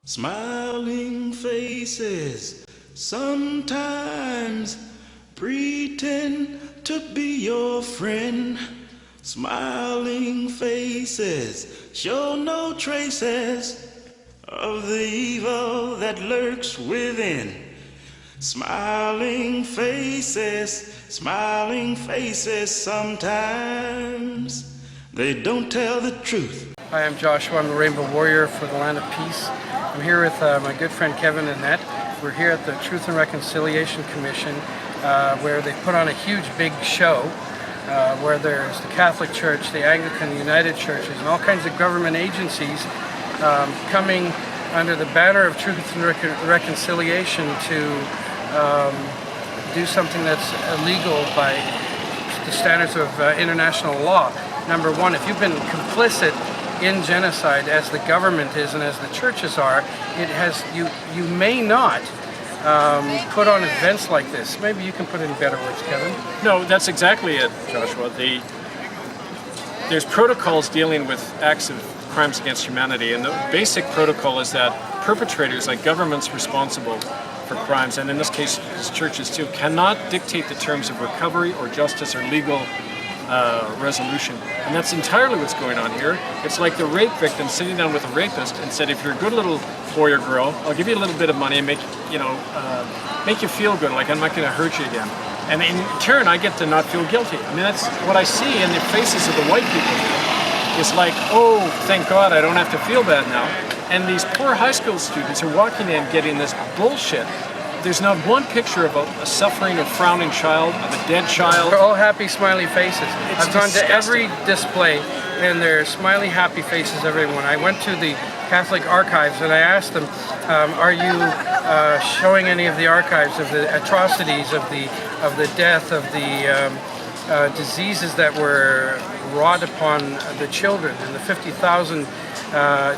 Smiling faces sometimes pretend to be your friend. Smiling faces show no traces of the evil that lurks within. Smiling faces sometimes they don't tell the truth. Hi, I'm Joshua. I'm the Rainbow Warrior for the Land of Peace. I'm here with my good friend Kevin and Annett. We're here at the Truth and Reconciliation Commission where they put on a huge big show where there's the Catholic Church, the Anglican, the United Churches, and all kinds of government agencies coming under the banner of Truth and Reconciliation to do something that's illegal by the standards of international law. Number one, if you've been complicit in genocide, as the government is and as the churches are, you may not put on events like this. Maybe you can put it in better words, Kevin. No, that's exactly it, Joshua. There's protocols dealing with acts of crimes against humanity, and the basic protocol is that perpetrators, like governments responsible for crimes, and in this case churches too, cannot dictate the terms of recovery or justice or legal resolution. And that's entirely what's going on here. It's like the rape victim sitting down with a rapist and said, if you're a good little boy or girl, I'll give you a little bit of money and make you feel good, like I'm not going to hurt you again. And in turn, I get to not feel guilty. I mean, that's what I see in the faces of the white people here. It's like, oh, thank God I don't have to feel bad now. And these poor high school students are walking in getting this bullshit. There's not one picture of a suffering or frowning child, of a dead child. They're all happy, smiley faces. I've gone to every display, and they're smiley, happy faces, everyone. I went to the Catholic archives, and I asked them, are you showing any of the archives of the atrocities, of the death, of the diseases that were wrought upon the children, and the 50,000 do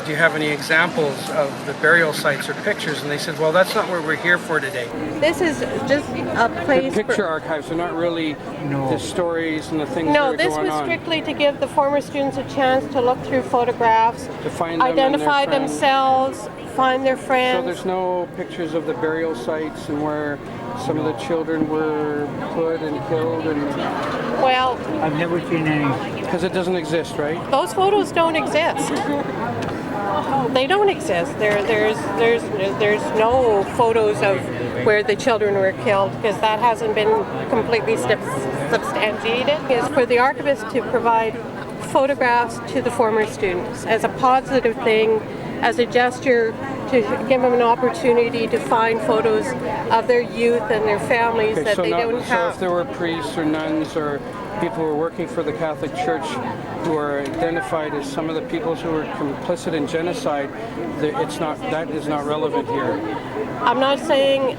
you have any examples of the burial sites or pictures? And they said, well, that's not what we're here for today. This is just a place. The picture archives are not really the stories and the things that are going on. No, this was strictly to give the former students a chance to look through photographs, to find them identify themselves, find their friends. So there's no pictures of the burial sites and where some of the children were put and killed and... Well, I've never seen any. Because it doesn't exist, right? Those photos don't exist. They don't exist. There's no photos of where the children were killed because that hasn't been completely substantiated. It's for the archivist to provide photographs to the former students as a positive thing, as a gesture to give them an opportunity to find photos of their youth and their families that they don't have. So if there were priests or nuns or people who were working for the Catholic Church who are identified as some of the people who were complicit in genocide, that is not relevant here. I'm not saying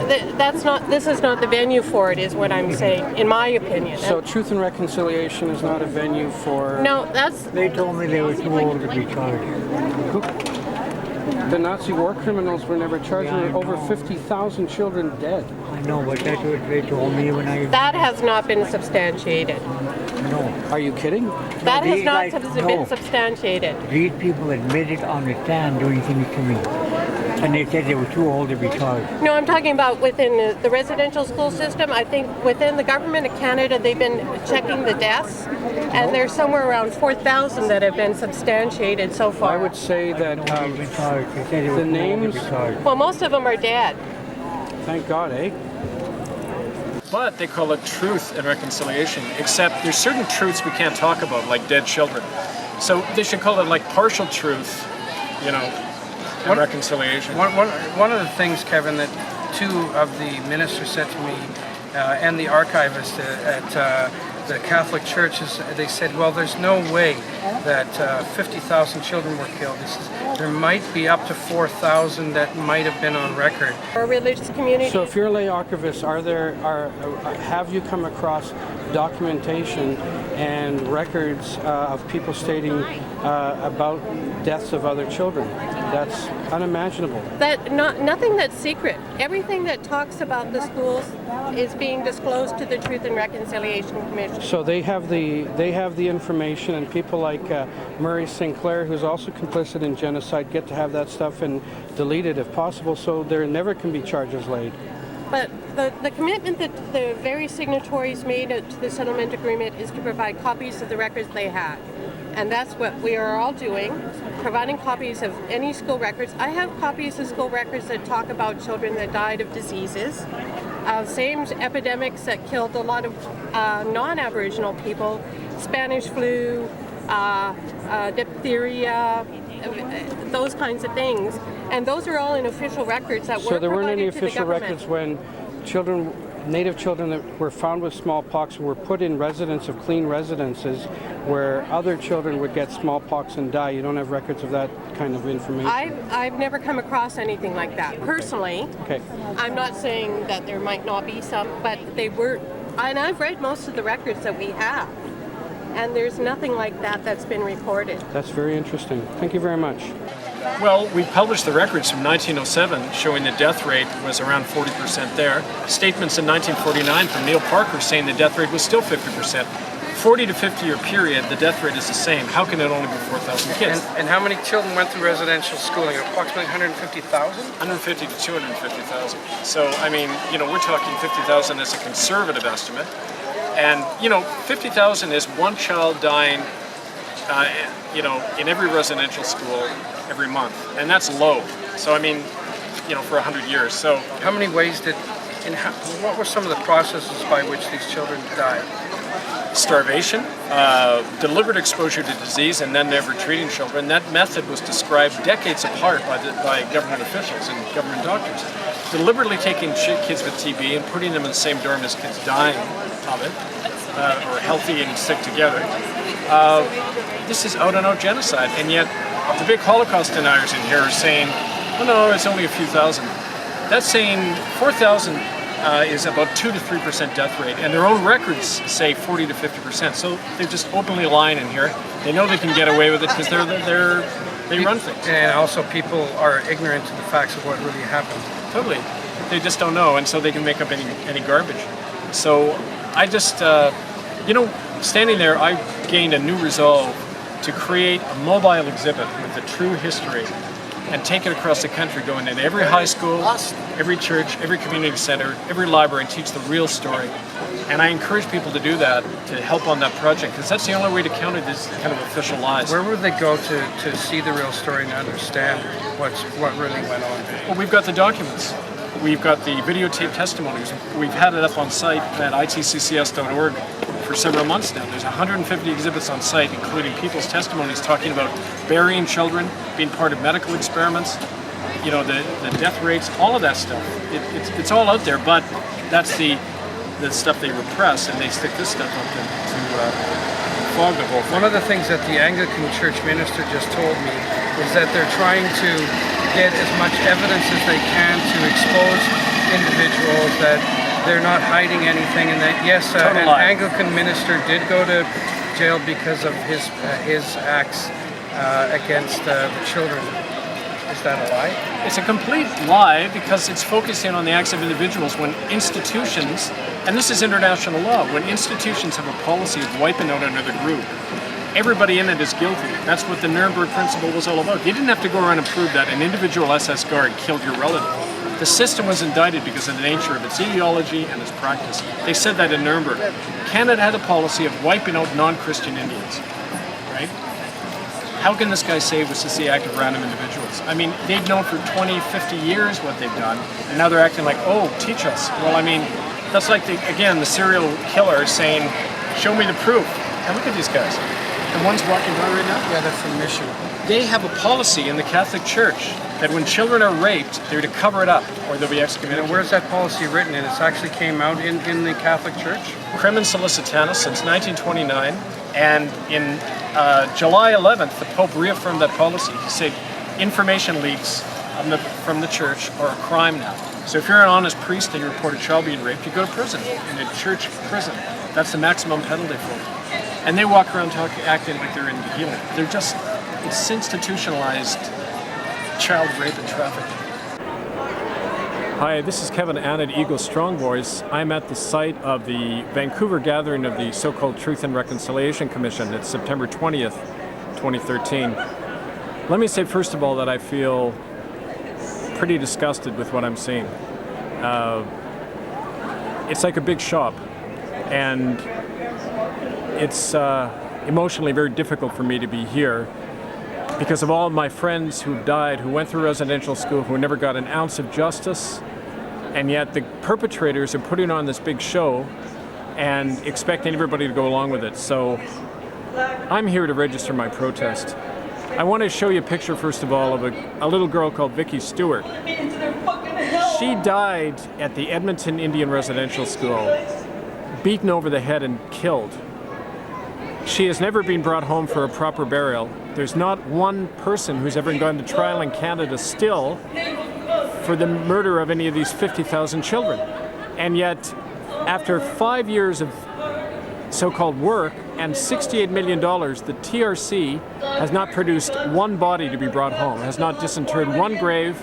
this is not the venue for it, is what I'm saying, in my opinion. So Truth and Reconciliation is not a venue for... No, that's... They told me they were too old to be charged. The Nazi war criminals were never charged. There were over 50,000 children dead. I know, but that's what they told me when I... That has not been substantiated. No. Are you kidding? That has not been substantiated. These people admitted on the stand doing things to me. And they said they were too old to be charged. No, I'm talking about within the residential school system. I think within the government of Canada, they've been checking the deaths, and there's somewhere around 4,000 that have been substantiated so far. I would say that the names... Well, most of them are dead. Thank God, eh? But they call it Truth and Reconciliation, except there's certain truths we can't talk about, like dead children. So they should call it like partial truth, and reconciliation. One of the things, Kevin, that two of the ministers said to me, and the archivist at the Catholic Church, they said, well, there's no way that 50,000 children were killed. There might be up to 4,000 that might have been on record. Our religious community. So if you're a lay archivist, have you come across documentation and records of people stating about deaths of other children? That's unimaginable. Nothing that's secret. Everything that talks about the schools is being disclosed to the Truth and Reconciliation Commission. So they have the information, and people like Murray Sinclair, who's also complicit in genocide, get to have that stuff and delete it if possible, so there never can be charges laid. But the commitment that the various signatories made to the settlement agreement is to provide copies of the records they had. And that's what we are all doing, providing copies of any school records. I have copies of school records that talk about children that died of diseases, same epidemics that killed a lot of non-Aboriginal people, Spanish flu, diphtheria, those kinds of things. And those are all in official records that were provided to the government. So there weren't any official records when children, Native children that were found with smallpox were put in clean residences where other children would get smallpox and die. You don't have records of that kind of information? I've never come across anything like that. Personally, okay. I'm not saying that there might not be some, but they were, and I've read most of the records that we have, and there's nothing like that that's been reported. That's very interesting. Thank you very much. Well, we published the records from 1907 showing the death rate was around 40% there. Statements in 1949 from Neil Parker saying the death rate was still 50%. 40 to 50 year period, the death rate is the same. How can it only be 4,000 kids? And how many children went through residential schooling? Approximately 150,000? 150 to 250,000. So, I mean, we're talking 50,000 as a conservative estimate. And, 50,000 is one child dying, in every residential school every month. And that's low. So, I mean, for 100 years. So, how many ways what were some of the processes by which these children died? Starvation, deliberate exposure to disease, and then never treating children. That method was described decades apart by government officials and government doctors. Deliberately taking kids with TB and putting them in the same dorm as kids dying of it, or healthy and sick together. This is out-and-out genocide, and yet the big Holocaust deniers in here are saying, oh no, it's only a few thousand. That's saying 4,000 is about 2 to 3% death rate, and their own records say 40 to 50%. So they're just openly lying in here. They know they can get away with it because they run things. And also people are ignorant to the facts of what really happened. Totally. They just don't know, and so they can make up any garbage. So I just, standing there, I gained a new resolve to create a mobile exhibit with the true history and take it across the country, going into every high school, every church, every community center, every library, and teach the real story. And I encourage people to do that, to help on that project, because that's the only way to counter these kind of official lies. Where would they go to see the real story and understand what really went on? Well, we've got the documents. We've got the videotape testimonies. We've had it up on site at itccs.org for several months now. There's 150 exhibits on site, including people's testimonies talking about burying children, being part of medical experiments, the death rates, all of that stuff. It's all out there, but that's the stuff they repress, and they stick this stuff up to fog the whole thing. One of the things that the Anglican church minister just told me is that they're trying to get as much evidence as they can to expose individuals, that they're not hiding anything, and that yes, an Anglican minister did go to jail because of his acts against the children. Is that a lie? It's a complete lie, because it's focusing on the acts of individuals when institutions, and this is international law, when institutions have a policy of wiping out another group, everybody in it is guilty. That's what the Nuremberg principle was all about. You didn't have to go around and prove that an individual SS guard killed your relative. The system was indicted because of the nature of its ideology and its practice. They said that in Nuremberg. Canada had a policy of wiping out non-Christian Indians, right? How can this guy say it was just the act of random individuals? I mean, they've known for 20, 50 years what they've done, and now they're acting like, oh, teach us. Well, I mean, that's like, the serial killer saying, show me the proof. And look at these guys. The ones walking by right now? Yeah, they're from Mission. They have a policy in the Catholic Church that when children are raped, they're to cover it up or they'll be excommunicated. And where's that policy written in? It's actually came out in the Catholic Church? Crimen Solicitanus since 1929, and in July 11th, the Pope reaffirmed that policy. He said information leaks from the church are a crime now. So if you're an honest priest and you report a child being raped, you go to prison, in a church prison. That's the maximum penalty for it. And they walk around acting like they're into healing. They're just, it's institutionalized child rape and trafficking. Hi, this is Kevin Annett, Eagle Strong Boys. I'm at the site of the Vancouver gathering of the so-called Truth and Reconciliation Commission. It's September 20th, 2013. Let me say first of all that I feel pretty disgusted with what I'm seeing. It's like a big shop, and it's emotionally very difficult for me to be here because of all of my friends who died, who went through residential school, who never got an ounce of justice, and yet the perpetrators are putting on this big show and expecting everybody to go along with it. So I'm here to register my protest. I want to show you a picture, first of all, of a little girl called Vicky Stewart. She died at the Edmonton Indian Residential School, beaten over the head and killed. She has never been brought home for a proper burial. There's not one person who's ever gone to trial in Canada still for the murder of any of these 50,000 children. And yet, after 5 years of so-called work and $68 million, the TRC has not produced one body to be brought home, has not disinterred one grave,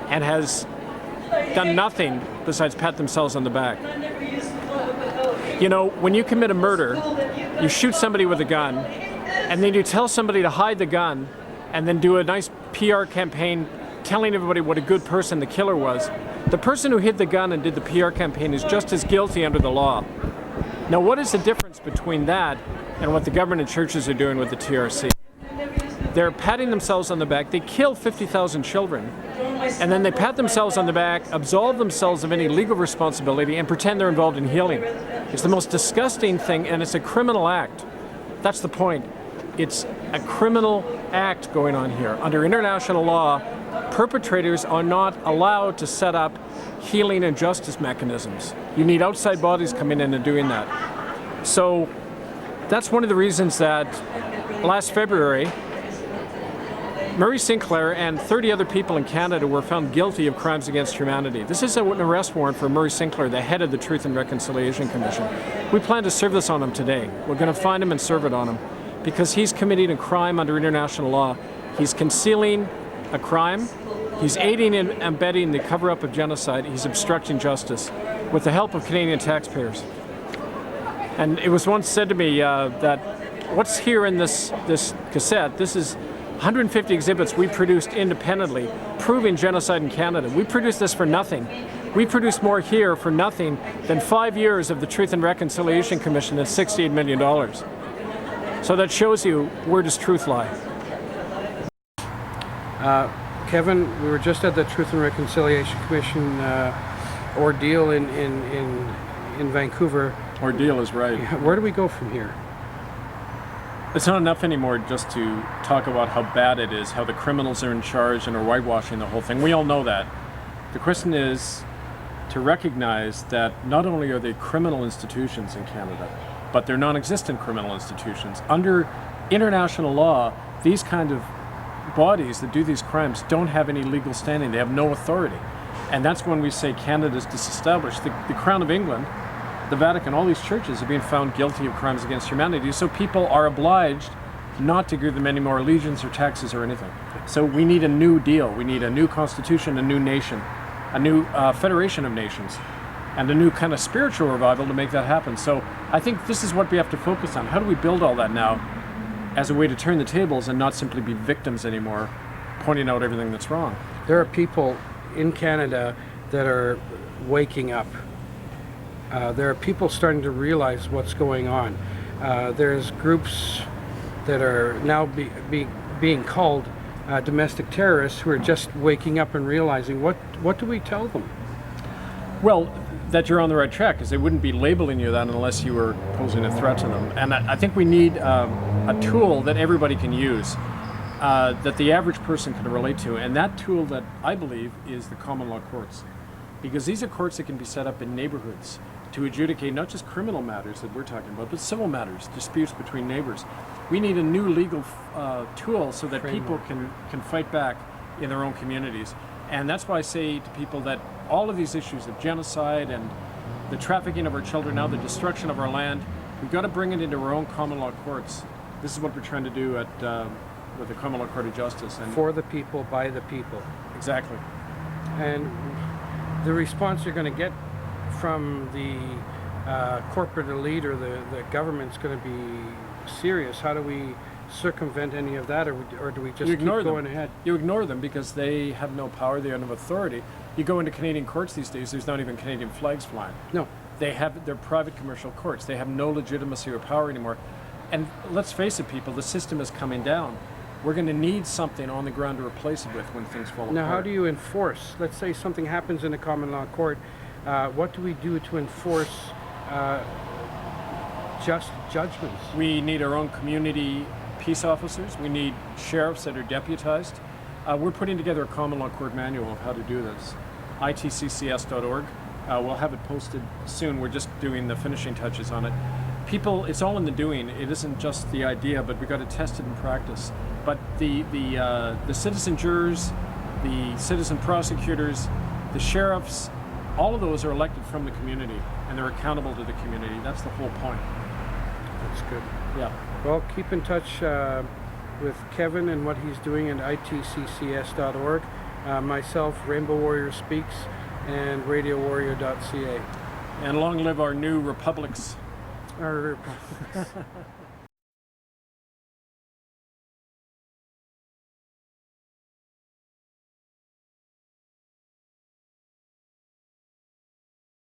and has done nothing besides pat themselves on the back. You know, when you commit a murder, you shoot somebody with a gun, and then you tell somebody to hide the gun, and then do a nice PR campaign telling everybody what a good person the killer was. The person who hid the gun and did the PR campaign is just as guilty under the law. Now, what is the difference between that and what the government and churches are doing with the TRC? They're patting themselves on the back. They kill 50,000 children, and then they pat themselves on the back, absolve themselves of any legal responsibility, and pretend they're involved in healing. It's the most disgusting thing, and it's a criminal act. That's the point. It's a criminal act going on here. Under international law, perpetrators are not allowed to set up healing and justice mechanisms. You need outside bodies coming in and doing that. So that's one of the reasons that last February, Murray Sinclair and 30 other people in Canada were found guilty of crimes against humanity. This is an arrest warrant for Murray Sinclair, the head of the Truth and Reconciliation Commission. We plan to serve this on him today. We're going to find him and serve it on him because he's committing a crime under international law. He's concealing a crime. He's aiding and abetting the cover-up of genocide. He's obstructing justice with the help of Canadian taxpayers. And it was once said to me that what's here in this cassette, this is 150 exhibits we produced independently proving genocide in Canada. We produced this for nothing. We produced more here for nothing than 5 years of the Truth and Reconciliation Commission at $68 million. So that shows you, where does truth lie? Kevin, we were just at the Truth and Reconciliation Commission ordeal in Vancouver. Ordeal is right. Where do we go from here? It's not enough anymore just to talk about how bad it is, how the criminals are in charge and are whitewashing the whole thing. We all know that. The question is to recognize that not only are they criminal institutions in Canada, but they're non-existent criminal institutions. Under international law, these kind of bodies that do these crimes don't have any legal standing. They have no authority. And that's when we say Canada's disestablished. The Crown of England, the Vatican, all these churches are being found guilty of crimes against humanity, so people are obliged not to give them any more allegiance or taxes or anything. So we need a new deal. We need a new constitution, a new nation, a new federation of nations, and a new kind of spiritual revival to make that happen. So I think this is what we have to focus on. How do we build all that now as a way to turn the tables and not simply be victims anymore, pointing out everything that's wrong? There are people in Canada that are waking up. There are people starting to realize what's going on. There's groups that are now being called domestic terrorists who are just waking up and realizing. What do we tell them? Well, that you're on the right track, because they wouldn't be labeling you that unless you were posing a threat to them. And I think we need a tool that everybody can use, that the average person can relate to. And that tool that I believe is the common law courts. Because these are courts that can be set up in neighborhoods to adjudicate not just criminal matters that we're talking about, but civil matters, disputes between neighbors. We need a new legal tool so that people can fight back in their own communities. And that's why I say to people that all of these issues of genocide and the trafficking of our children, now the destruction of our land, we've got to bring it into our own common law courts. This is what we're trying to do at with the Common Law Court of Justice. And For the people, by the people. exactly. And the response you're going to get from the corporate elite or the government's going to be serious. How do we circumvent any of that, or do we just You keep ignore going them. ahead? You ignore them because they have no power, they have no authority. You go into Canadian courts these days, there's not even Canadian flags flying. No. They're private commercial courts. They have no legitimacy or power anymore. And let's face it, people, the system is coming down. We're going to need something on the ground to replace it with when things fall apart. Now, how do you enforce? Let's say something happens in a common law court. What do we do to enforce just judgments? We need our own community peace officers. We need sheriffs that are deputized. We're putting together a common law court manual of how to do this. itccs.org. We'll have it posted soon. We're just doing the finishing touches on it. People, it's all in the doing. It isn't just the idea, but we've got to test it in practice. But the citizen jurors, the citizen prosecutors, the sheriffs, all of those are elected from the community, and they're accountable to the community. That's the whole point. That's good. Yeah. Well, keep in touch with Kevin and what he's doing at itccs.org. Myself, Rainbow Warrior Speaks, and radiowarrior.ca. And long live our new republics. Our